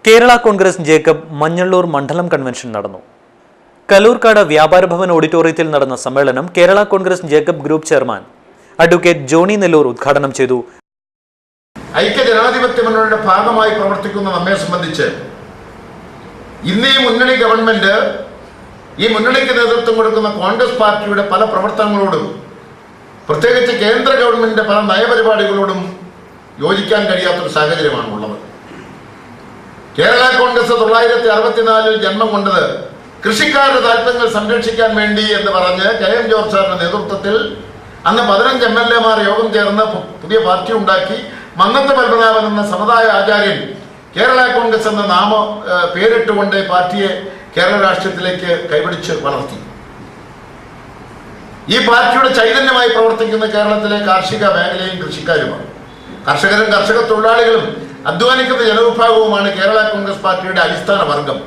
Kerala Congress Jacob Manjalloor മണ്ഡലം convention നടന്നു. കലൂർക്കാട് വ്യാപാര ഭവൻ ഓഡിറ്റോറിയത്തിൽ നടന്ന സമ്മേളനം Kerala Congress Jacob group chairman advocate Johny Nellore ഉദ്ഘാടനം ചെയ്തു. ഐക്യജനാധിപത്യ മുന്നണിയുടെ ഭാഗമായി പ്രവർത്തിക്കുന്ന നമ്മെ സംബന്ധിച്ച് ഇന്ന് ഈ മുന്നണി ഗവൺമെന്റ് ഈ മുന്നണിക്ക് നേതൃത്വം കൊടുക്കുന്ന കോൺഗ്രസ് പാർട്ടിയുടെ പല പ്രവർത്തനങ്ങളോടും പ്രത്യേകിച്ച് കേന്ദ്ര ഗവൺമെന്റിന്റെ പല നയപരിപാടികളോടും യോജിക്കാൻ കഴിയാത്തൊരു സാഹചര്യമാണ് ഉള്ളത്. കേരള കോൺഗ്രസ് 1964 ജന്മം കൊണ്ടത് കൃഷിക്കാരുടെ താല്പര്യങ്ങൾ സംരക്ഷിക്കാൻ വേണ്ടി എന്ന് പറഞ്ഞ് KM ജോർജ് സാറിന്റെ നേതൃത്വത്തിൽ അന്ന് 15 MLA-മാർ യോഗം ചേർന്ന് പുതിയ പാർട്ടി ഉണ്ടാക്കി. മന്നത്ത് പത്മനാഭൻ എന്ന സമുദായ ആചാര്യൻ കേരള കോൺഗ്രസ് എന്ന പേരിട്ടുകൊണ്ട് പാർട്ടിയെ കേരള രാഷ്ട്രീയത്തിലേക്ക് കൈപിടിച്ച് വളർത്തി. ഈ പാർട്ടിയുടെ ചൈതന്യമായി പ്രവർത്തിക്കുന്ന കേരളത്തിലെ കാർഷിക മേഖലയും കൃഷിക്കാരുമാണ്. കർഷകരും കർഷക തൊഴിലാളികളും അധ്വാനിക്കുന്ന ജനവിഭാഗവുമാണ് കേരള കോൺഗ്രസ് പാർട്ടിയുടെ അടിസ്ഥാന വർഗം.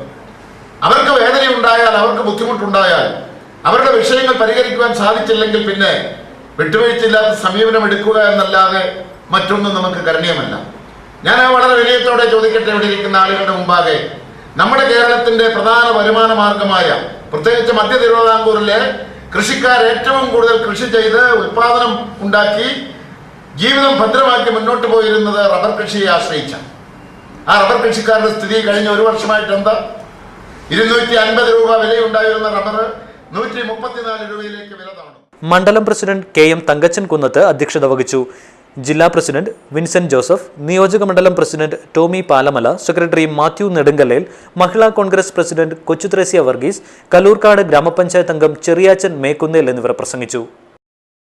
അവർക്ക് വേദനയുണ്ടായാൽ, അവർക്ക് ബുദ്ധിമുട്ടുണ്ടായാൽ, അവരുടെ വിഷയങ്ങൾ പരിഹരിക്കുവാൻ സാധിച്ചില്ലെങ്കിൽ പിന്നെ വിട്ടുവീഴ്ചയില്ലാത്ത സമീപനം എടുക്കുക എന്നല്ലാതെ മറ്റൊന്നും നമുക്ക് കരണീയമല്ല. ഞാൻ വളരെ വിനയത്തോടെ ചോദിക്കട്ടെ, ഇവിടെ ഇരിക്കുന്ന ആളുകളുടെ മുമ്പാകെ, നമ്മുടെ കേരളത്തിന്റെ പ്രധാന വരുമാന മാർഗമായ പ്രത്യേകിച്ച് മധ്യ തിരുവിതാംകൂറിലെ കൃഷിക്കാർ ഏറ്റവും കൂടുതൽ കൃഷി ചെയ്ത് ഉൽപാദനം ഉണ്ടാക്കി ജീവിതം ഭദ്രമാക്കി മുന്നോട്ട് പോയിരുന്നത് റബ്ബർ കൃഷിയെ ആശ്രയിച്ച ആ റബ്ബർ കൃഷിക്കാരുടെ സ്ഥിതി കഴിഞ്ഞ ഒരു വർഷമായിട്ട് എന്താ? 250 രൂപ വിലയുണ്ടായിരുന്ന റബ്ബർ 134 രൂപയിലേക്ക് വില താണു. മണ്ഡലം പ്രസിഡന്റ് KM തങ്കച്ചൻ കുന്നത്ത് അധ്യക്ഷത വഹിച്ചു. ജില്ലാ പ്രസിഡന്റ് വിൻസെന്റ് ജോസഫ്, നിയോജക മണ്ഡലം പ്രസിഡന്റ് ടോമി പാലമല, സെക്രട്ടറി മാത്യു നെടുങ്കല്ലേൽ, മഹിളാ കോൺഗ്രസ് പ്രസിഡന്റ് കൊച്ചുത്രേസ്യ വർഗീസ്, കലൂർക്കാട് ഗ്രാമപഞ്ചായത്ത് അംഗം ചെറിയാച്ചൻ മേക്കുന്നേൽ എന്നിവർ പ്രസംഗിച്ചു.